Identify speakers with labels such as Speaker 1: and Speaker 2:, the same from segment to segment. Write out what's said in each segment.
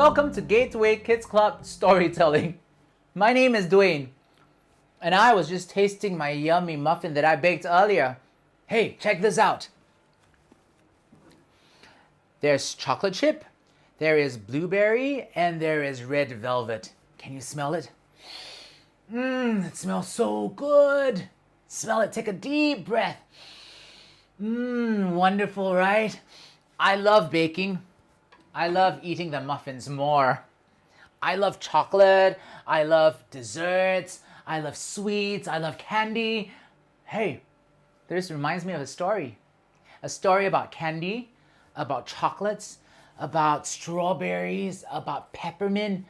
Speaker 1: Welcome to Gateway Kids Club Storytelling. My name is Dwayne, and I was just tasting my yummy muffin that I baked earlier. Hey, check this out. There's chocolate chip, there is blueberry, and there is red velvet. Can you smell it? It smells so good. Smell it, take a deep breath. Wonderful, right? I love baking. I love eating the muffins more. I love chocolate. I love desserts. I love sweets. I love candy. Hey, this reminds me of a story. A story about candy, about chocolates, about strawberries, about peppermint,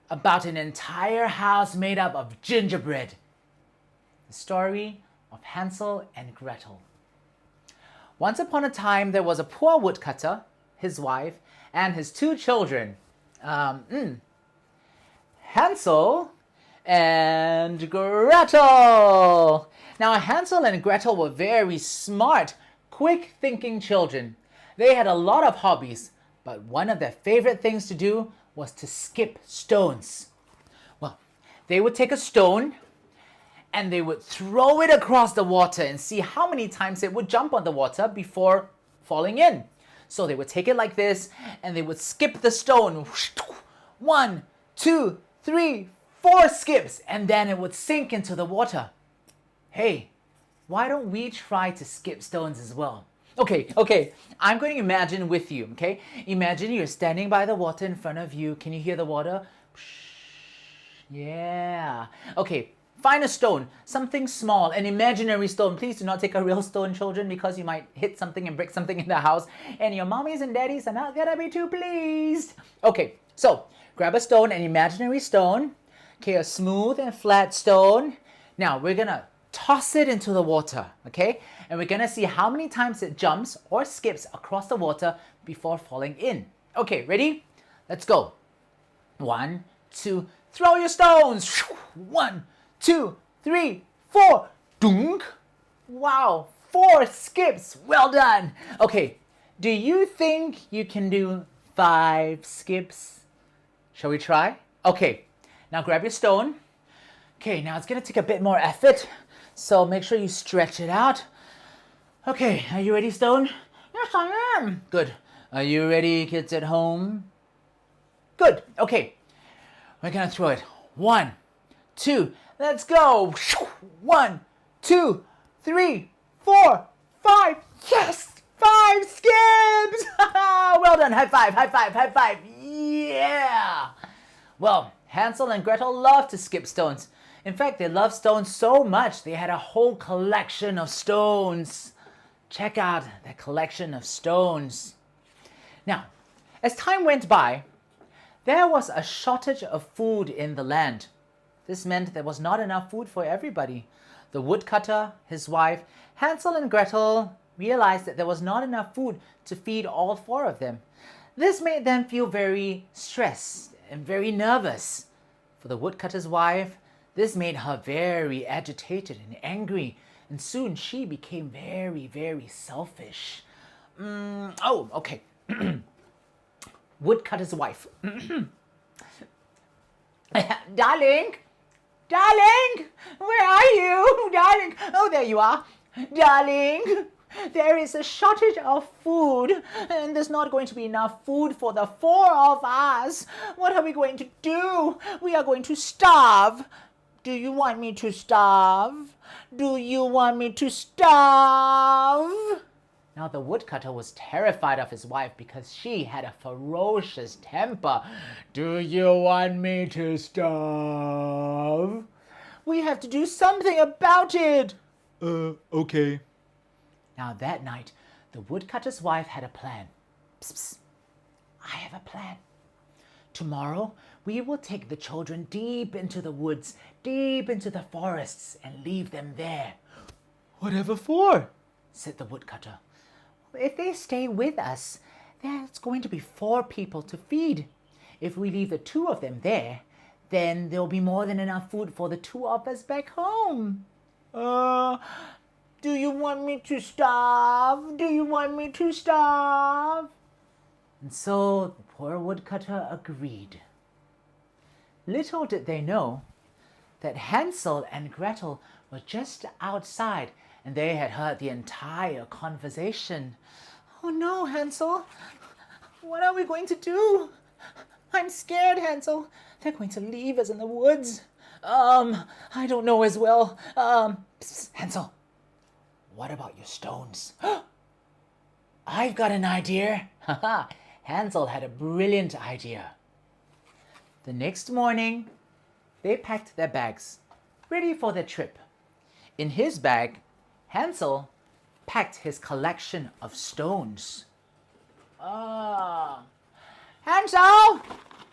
Speaker 1: about an entire house made up of gingerbread. The story of Hansel and Gretel. Once upon a time, there was a poor woodcutter, his wife, and his two children, Hansel and Gretel. Now, Hansel and Gretel were very smart, quick-thinking children. They had a lot of hobbies, but one of their favorite things to do was to skip stones. Well, they would take a stone and they would throw it across the water and see how many times it would jump on the water before falling in. So they would take it like this and they would skip the stone. 1, 2, 3, 4 skips, and then it would sink into the water. Hey, why don't we try to skip stones as well? Okay, I'm going to imagine with you, okay? Imagine you're standing by the water in front of you. Can you hear the water? Yeah. Okay, find a stone, something small, an imaginary stone. Please do not take a real stone, children, because you might hit something and break something in the house, and your mommies and daddies are not gonna be too pleased. Okay, so grab a stone, an imaginary stone. Okay, a smooth and flat stone. Now we're gonna toss it into the water, okay? And we're gonna see how many times it jumps or skips across the water before falling in. Okay, ready? Let's go. 1, 2, throw your stones. 1, 2, 3, 4. Dunk. Wow, 4 skips. Well done. Okay, do you think you can do 5 skips? Shall we try? Okay, now grab your stone. Okay, now it's gonna take a bit more effort, so make sure you stretch it out. Okay, are you ready, stone? Yes, I am. Good. Are you ready, kids at home? Good. Okay, we're gonna throw it. 1, 2, let's go. 1, 2, 3, 4, 5. Yes, 5 skips. Well done. High five, high five, high five. Yeah. Well, Hansel and Gretel love to skip stones. In fact, they love stones so much they had a whole collection of stones. Check out that collection of stones. Now, as time went by, there was a shortage of food in the land. This meant there was not enough food for everybody. The woodcutter, his wife, Hansel and Gretel realized that there was not enough food to feed all 4 of them. This made them feel very stressed and very nervous. For the woodcutter's wife, this made her very agitated and angry, and soon she became very, very selfish. Okay. Woodcutter's wife. Darling, where are you? Darling, oh, there you are. Darling, there is a shortage of food, and there's not going to be enough food for the 4 of us. What are we going to do? We are going to starve. Do you want me to starve? Do you want me to starve? Now the woodcutter was terrified of his wife because she had a ferocious temper. Do you want me to starve? We have to do something about it. Okay. Now that night, the woodcutter's wife had a plan. Psst, psst. I have a plan. Tomorrow, we will take the children deep into the woods, deep into the forests, and leave them there. Whatever for? Said the woodcutter. If they stay with us, there's going to be 4 people to feed. If we leave the 2 of them there, then there'll be more than enough food for the 2 of us back home. Do you want me to starve? Do you want me to starve? And so the poor woodcutter agreed. Little did they know that Hansel and Gretel were just outside and they had heard the entire conversation. Oh no, Hansel, what are we going to do? I'm scared, Hansel. They're going to leave us in the woods. I don't know as well. Psst, Hansel, what about your stones? I've got an idea. Haha, Hansel had a brilliant idea. The next morning, they packed their bags, ready for their trip. In his bag, Hansel packed his collection of stones. Hansel!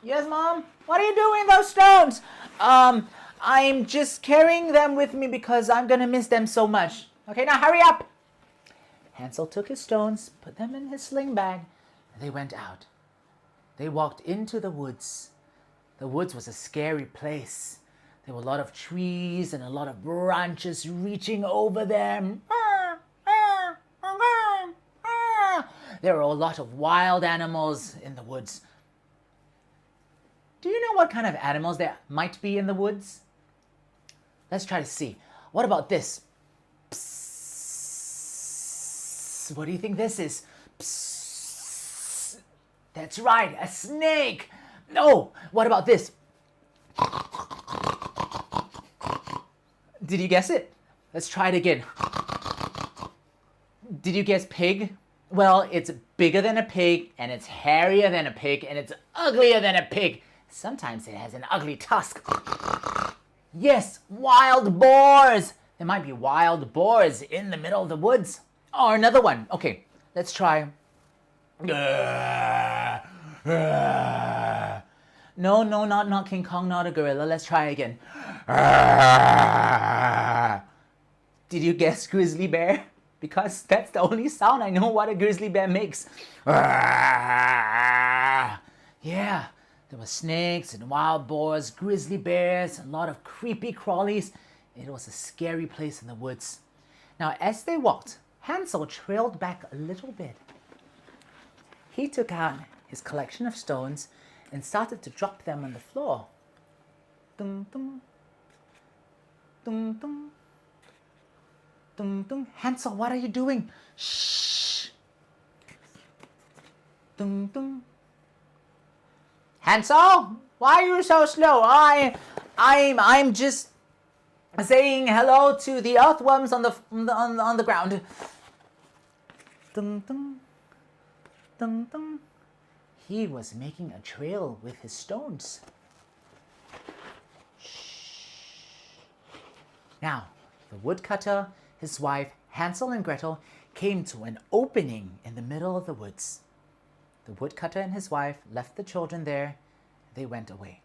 Speaker 1: Yes, Mom? What are you doing with those stones? I'm just carrying them with me because I'm gonna miss them so much. Okay, now hurry up! Hansel took his stones, put them in his sling bag, and they went out. They walked into the woods. The woods was a scary place. There were a lot of trees and a lot of branches reaching over them. There were a lot of wild animals in the woods. Do you know what kind of animals there might be in the woods? Let's try to see. What about this? Psst. What do you think this is? Psst. That's right, a snake. No, what about this? Did you guess it? Let's try it again. Did you guess pig? Well, it's bigger than a pig, and it's hairier than a pig, and it's uglier than a pig. Sometimes it has an ugly tusk. Yes, wild boars. There might be wild boars in the middle of the woods. Or another one. Okay, let's try. No, not King Kong, not a gorilla. Let's try again. Did you guess grizzly bear? Because that's the only sound I know what a grizzly bear makes. Yeah, there were snakes and wild boars, grizzly bears, a lot of creepy crawlies. It was a scary place in the woods. Now, as they walked, Hansel trailed back a little bit. He took out his collection of stones and started to drop them on the floor. Dum dum, dum dum, dum dum. Hansel, what are you doing? Shh. Dum dum. Hansel, why are you so slow? I'm just saying hello to the earthworms on the ground. Dum dum, dum dum. He was making a trail with his stones. Shh. Now, the woodcutter, his wife, Hansel and Gretel, came to an opening in the middle of the woods. The woodcutter and his wife left the children there. They went away,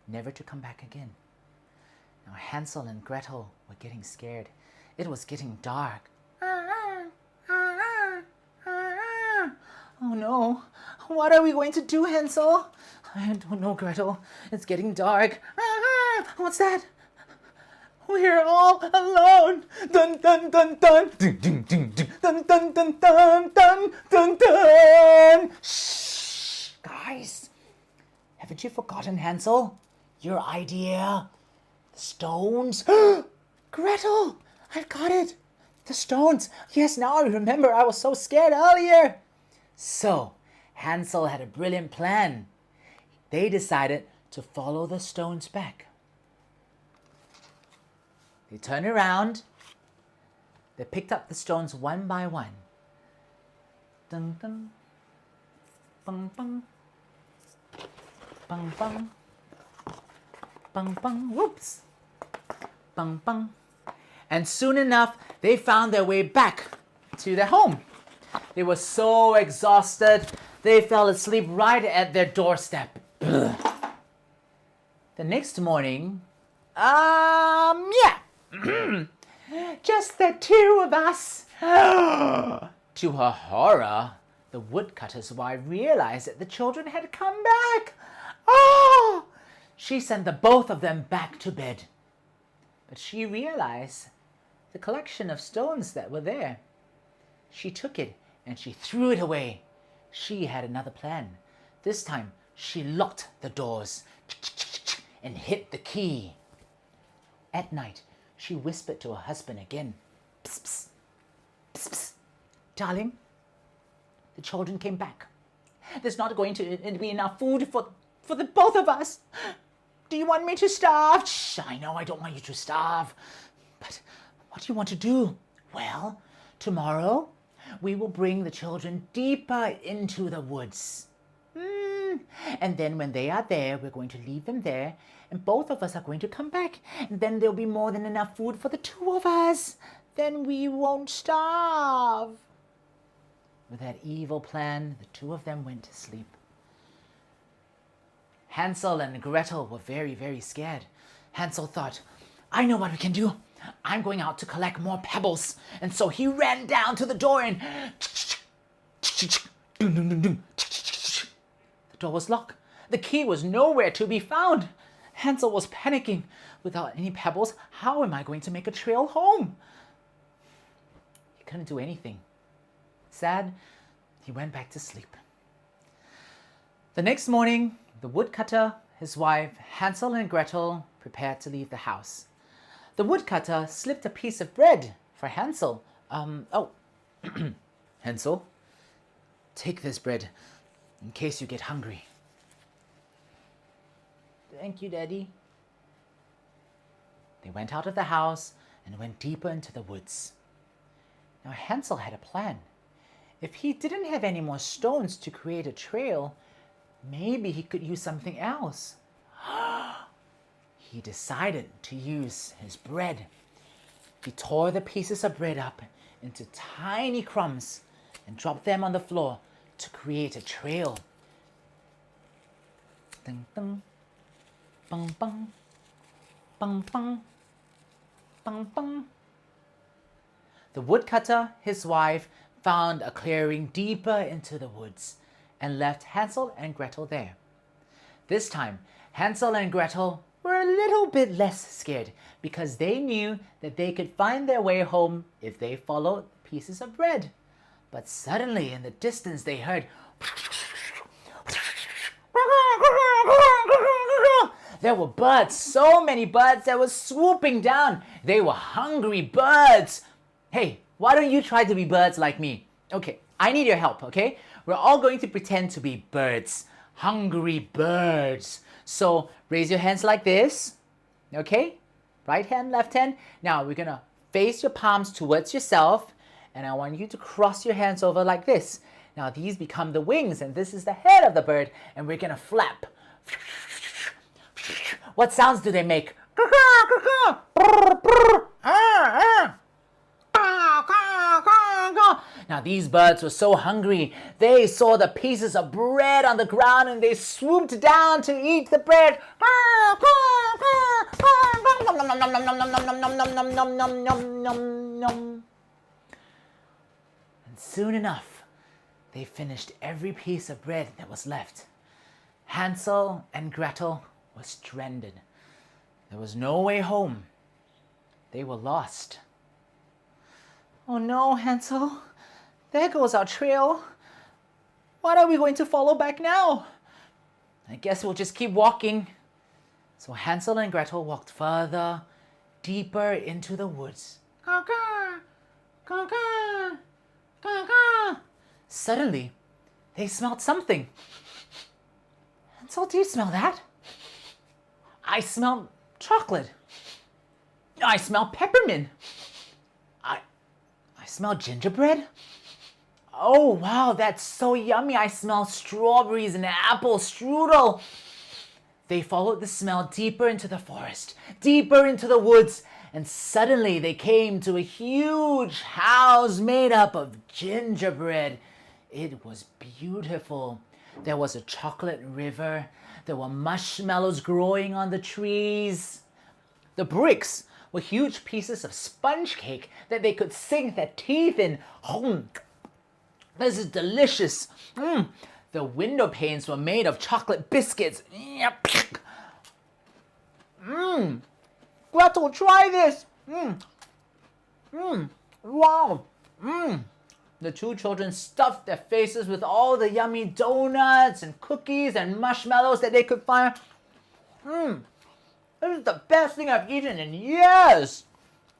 Speaker 1: never to come back again. Now, Hansel and Gretel were getting scared. It was getting dark. Oh no, what are we going to do, Hansel? I don't know, Gretel. It's getting dark. What's that? We're all alone. Dun dun dun dun. Dun dun dun dun dun dun dun dun dun dun. Shh, guys. Haven't you forgotten, Hansel? Your idea? The stones? Gretel, I've got it. The stones. Yes, now I remember. I was so scared earlier. So, Hansel had a brilliant plan. They decided to follow the stones back. They turned around. They picked up the stones one by one. Dun dun. Bung bung. Bung bung. Bung bung. Whoops. Bung bung. And soon enough, they found their way back to their home. They were so exhausted, they fell asleep right at their doorstep. The next morning, just the two of us. To her horror, the woodcutter's wife realized that the children had come back. Oh! She sent the both of them back to bed. But she realized the collection of stones that were there. She took it and she threw it away. she had another plan. This time, she locked the doors and hid the key. At night, she whispered to her husband again. Psst, psst, psst, psst. Darling, the children came back. There's not going to be enough food for the both of us. Do you want me to starve? Shh, I know I don't want you to starve. But what do you want to do? Well, tomorrow we will bring the children deeper into the woods. And then when they are there, we're going to leave them there. And both of us are going to come back. And then there'll be more than enough food for the two of us. Then we won't starve. With that evil plan, the two of them went to sleep. Hansel and Gretel were very, very scared. Hansel thought, I know what we can do. I'm going out to collect more pebbles. And so he ran down to the door and the door was locked. The key was nowhere to be found. Hansel was panicking. Without any pebbles, how am I going to make a trail home? He couldn't do anything. Sad, he went back to sleep. The next morning, the woodcutter, his wife, Hansel and Gretel prepared to leave the house. The woodcutter slipped a piece of bread for Hansel. Hansel, take this bread in case you get hungry. Thank you, Daddy. They went out of the house and went deeper into the woods. Now Hansel had a plan. If he didn't have any more stones to create a trail, maybe he could use something else. He decided to use his bread. He tore the pieces of bread up into tiny crumbs and dropped them on the floor to create a trail. Ding, ding. Bang, bang. Bang, bang. Bang, bang. The woodcutter, his wife, found a clearing deeper into the woods and left Hansel and Gretel there. This time, Hansel and Gretel were a little bit less scared because they knew that they could find their way home if they followed pieces of bread. But suddenly in the distance they heard there were birds, so many birds that were swooping down. They were hungry birds. Hey, why don't you try to be birds like me? Okay, I need your help, okay? We're all going to pretend to be birds. Hungry birds. So raise your hands like this, okay? Right hand, left hand. Now we're gonna face your palms towards yourself and I want you to cross your hands over like this. Now these become the wings and this is the head of the bird and we're gonna flap. What sounds do they make? Now these birds were so hungry, they saw the pieces of bread on the ground and they swooped down to eat the bread. And soon enough, they finished every piece of bread that was left. Hansel and Gretel were stranded. There was no way home. They were lost. Oh no, Hansel. There goes our trail. What are we going to follow back now? I guess we'll just keep walking. So Hansel and Gretel walked further, deeper into the woods. Suddenly, they smelled something. Hansel, do you smell that? I smell chocolate. I smell peppermint. I smell gingerbread. Oh wow, that's so yummy. I smell strawberries and apple strudel. They followed the smell deeper into the forest, deeper into the woods, and suddenly they came to a huge house made up of gingerbread. It was beautiful. There was a chocolate river. There were marshmallows growing on the trees. The bricks were huge pieces of sponge cake that they could sink their teeth in. This is delicious. The window panes were made of chocolate biscuits. Gretel, try this. Wow. The two children stuffed their faces with all the yummy donuts and cookies and marshmallows that they could find. This is the best thing I've eaten in years.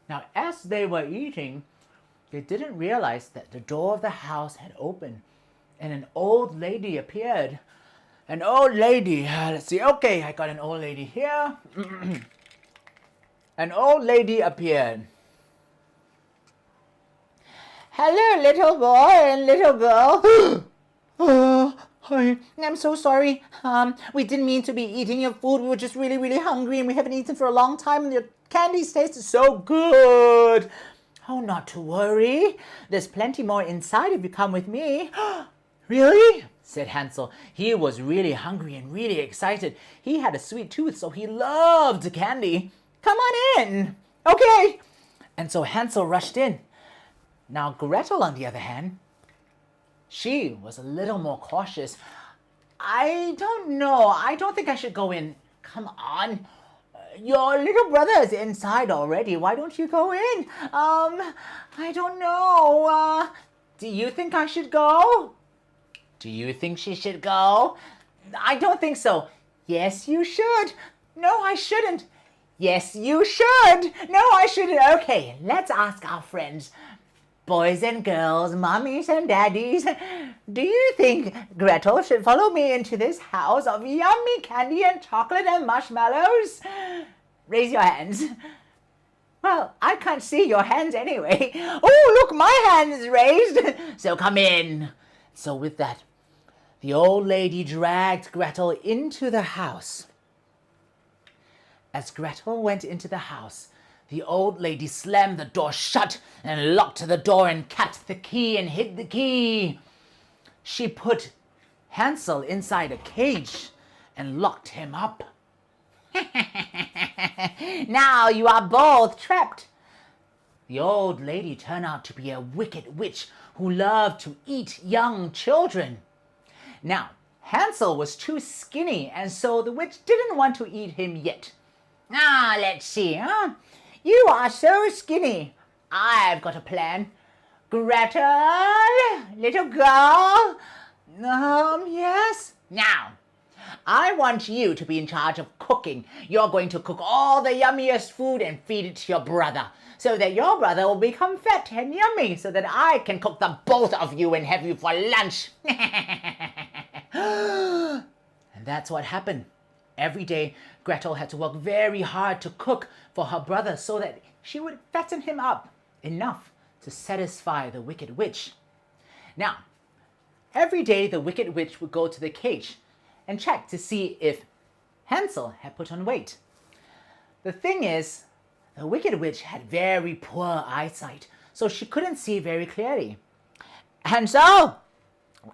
Speaker 1: Now, as they were eating, they didn't realize that the door of the house had opened and an old lady appeared. An old lady, let's see, okay, I got an old lady here. An old lady appeared. Hello, little boy and little girl. I'm so sorry. We didn't mean to be eating your food. We were just really, really hungry and we haven't eaten for a long time and your candies tasted so good. Oh, not to worry. There's plenty more inside if you come with me. Really? Said Hansel. He was really hungry and really excited. He had a sweet tooth, so he loved candy. Come on in. Okay. And so Hansel rushed in. Now Gretel, on the other hand, she was a little more cautious. I don't know. I don't think I should go in. Come on. Your little brother is inside already. Why don't you go in? I don't know. Do you think I should go? Do you think she should go? I don't think so. Yes, you should. No, I shouldn't. Yes, you should. No, I shouldn't. Okay, let's ask our friends. Boys and girls, mommies and daddies, do you think Gretel should follow me into this house of yummy candy and chocolate and marshmallows? Raise your hands. Well, I can't see your hands anyway. Oh, look, my hand is raised. So come in. So with that, the old lady dragged Gretel into the house. As Gretel went into the house, the old lady slammed the door shut and locked the door and kept the key and hid the key. She put Hansel inside a cage and locked him up. Now you are both trapped. The old lady turned out to be a wicked witch who loved to eat young children. Now, Hansel was too skinny, and so the witch didn't want to eat him yet. Let's see, huh? You are so skinny. I've got a plan. Gretel, little girl. Yes? Now, I want you to be in charge of cooking. You're going to cook all the yummiest food and feed it to your brother, so that your brother will become fat and yummy, so that I can cook the both of you and have you for lunch. And that's what happened. Every day, Gretel had to work very hard to cook for her brother so that she would fatten him up enough to satisfy the wicked witch. Now, every day the wicked witch would go to the cage and check to see if Hansel had put on weight. The thing is, the wicked witch had very poor eyesight, so she couldn't see very clearly. Hansel,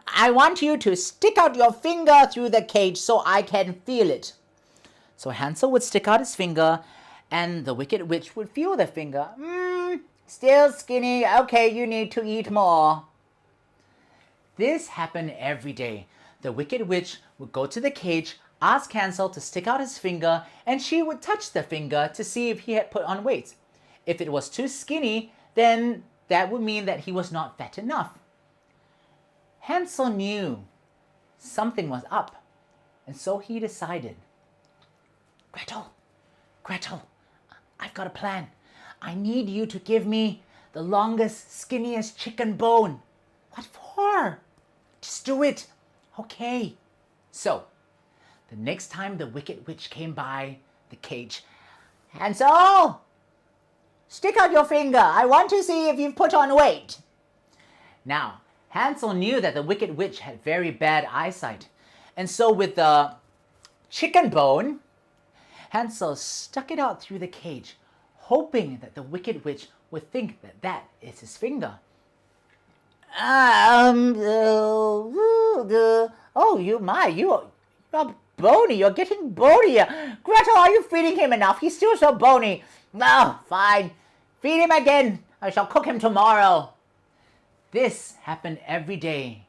Speaker 1: I want you to stick out your finger through the cage so I can feel it. So Hansel would stick out his finger and the wicked witch would feel the finger. Still skinny. Okay, you need to eat more. This happened every day. The wicked witch would go to the cage, ask Hansel to stick out his finger, and she would touch the finger to see if he had put on weight. If it was too skinny, then that would mean that he was not fat enough. Hansel knew something was up, and so he decided, Gretel, I've got a plan. I need you to give me the longest, skinniest chicken bone. What for? Just do it. Okay. So, the next time the wicked witch came by the cage, Hansel, stick out your finger. I want to see if you've put on weight. Now, Hansel knew that the wicked witch had very bad eyesight. And so with the chicken bone, Hansel stuck it out through the cage, hoping that the wicked witch would think that that is his finger. You're bony. You're getting bonier. Gretel, are you feeding him enough? He's still so bony. Oh, fine. Feed him again. I shall cook him tomorrow. This happened every day.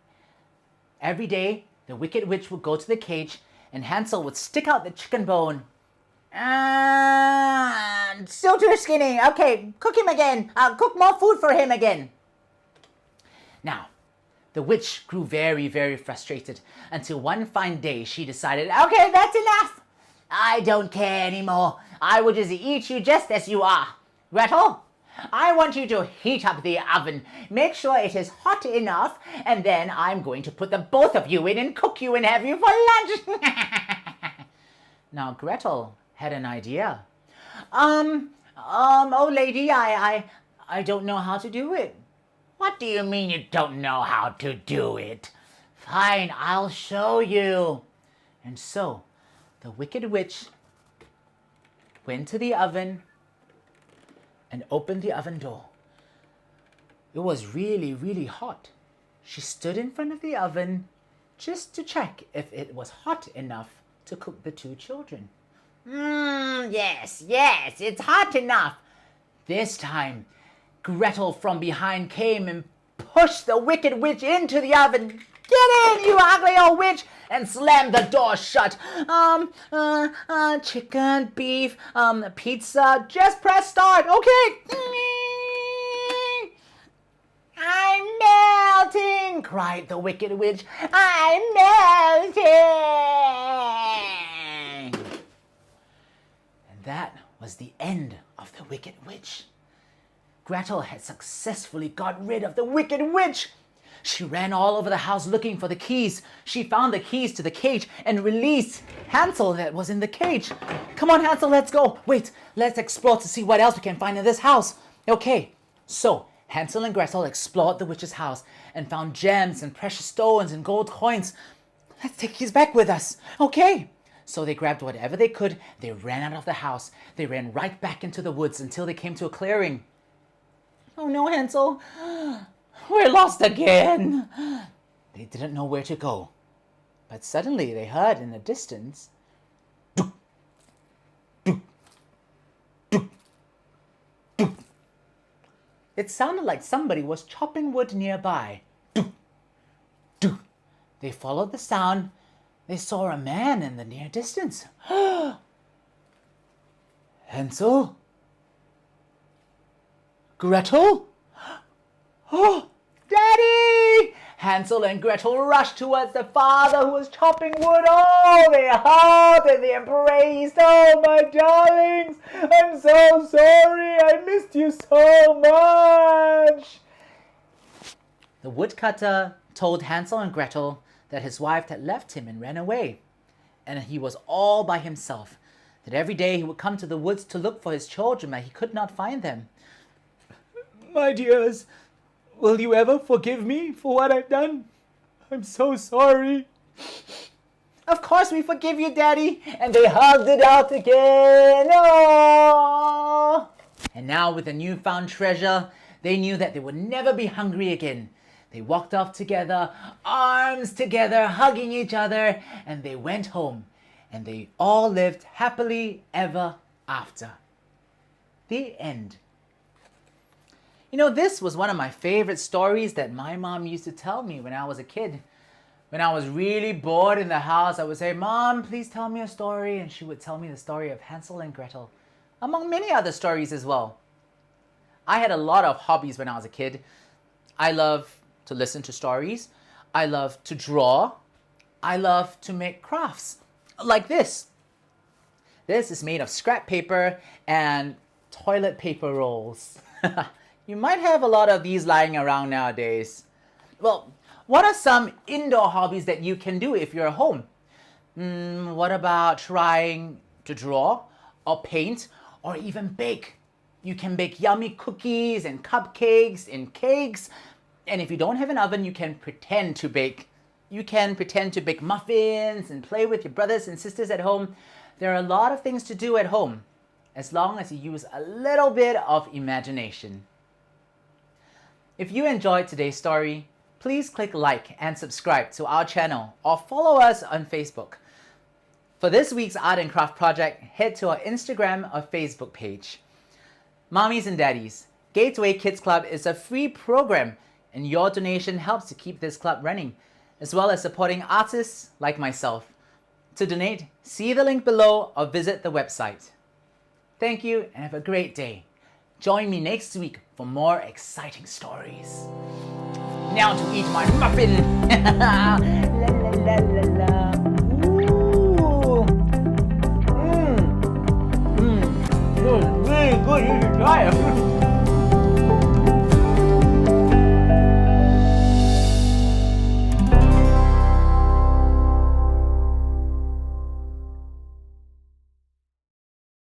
Speaker 1: Every day, the wicked witch would go to the cage and Hansel would stick out the chicken bone. Still too skinny. Okay, cook him again. Cook more food for him again. Now, the witch grew very, very frustrated until one fine day she decided, okay, that's enough. I don't care anymore. I will just eat you just as you are. Gretel, I want you to heat up the oven. Make sure it is hot enough, and then I'm going to put the both of you in and cook you and have you for lunch. Now Gretel had an idea. Oh lady, I don't know how to do it. What do you mean you don't know how to do it? Fine, I'll show you. And so, the wicked witch went to the oven and opened the oven door. It was really, really hot. She stood in front of the oven just to check if it was hot enough to cook the two children. Yes, it's hot enough. This time, Gretel from behind came and pushed the wicked witch into the oven. Get in, you ugly old witch! And slammed the door shut. Chicken, beef, pizza, just press start, okay? I'm melting, cried the wicked witch. I'm melting! And that was the end of the wicked witch. Gretel had successfully got rid of the wicked witch. She ran all over the house looking for the keys. She found the keys to the cage and released Hansel that was in the cage. Come on, Hansel, let's go. Wait, let's explore to see what else we can find in this house. Okay, so Hansel and Gretel explored the witch's house and found gems and precious stones and gold coins. Let's take these back with us, okay? So they grabbed whatever they could. They ran out of the house. They ran right back into the woods until they came to a clearing. Oh no, Hansel. We're lost again. They didn't know where to go. But suddenly they heard in the distance, duk, duk, duk, duk. It sounded like somebody was chopping wood nearby. Duk, duk. They followed the sound. They saw a man in the near distance. Hansel? Gretel? Oh, Daddy! Hansel and Gretel rushed towards the father who was chopping wood. Oh, they hugged and they embraced. Oh, my darlings, I'm so sorry. I missed you so much. The woodcutter told Hansel and Gretel that his wife had left him and ran away, and he was all by himself, that every day he would come to the woods to look for his children, but he could not find them. My dears, will you ever forgive me for what I've done? I'm so sorry. Of course we forgive you, Daddy. And they hugged it out again. Oh! And now with the newfound treasure, they knew that they would never be hungry again. They walked off together, arms together, hugging each other, and they went home. And they all lived happily ever after. The end. You know, this was one of my favorite stories that my mom used to tell me when I was a kid. When I was really bored in the house, I would say, Mom, please tell me a story. And she would tell me the story of Hansel and Gretel, among many other stories as well. I had a lot of hobbies when I was a kid. I love to listen to stories. I love to draw. I love to make crafts like this. This is made of scrap paper and toilet paper rolls. You might have a lot of these lying around nowadays. Well, what are some indoor hobbies that you can do if you're at home? What about trying to draw or paint or even bake? You can bake yummy cookies and cupcakes and cakes. And if you don't have an oven, you can pretend to bake. You can pretend to bake muffins and play with your brothers and sisters at home. There are a lot of things to do at home, as long as you use a little bit of imagination. If you enjoyed today's story, please click like and subscribe to our channel or follow us on Facebook. For this week's art and craft project, head to our Instagram or Facebook page. Mommies and Daddies, Gateway Kids Club is a free program, and your donation helps to keep this club running, as well as supporting artists like myself. To donate, see the link below or visit the website. Thank you and have a great day. Join me next week for more exciting stories. now to eat my muffin. La la la la la. Ooh. This is really good. You should try it.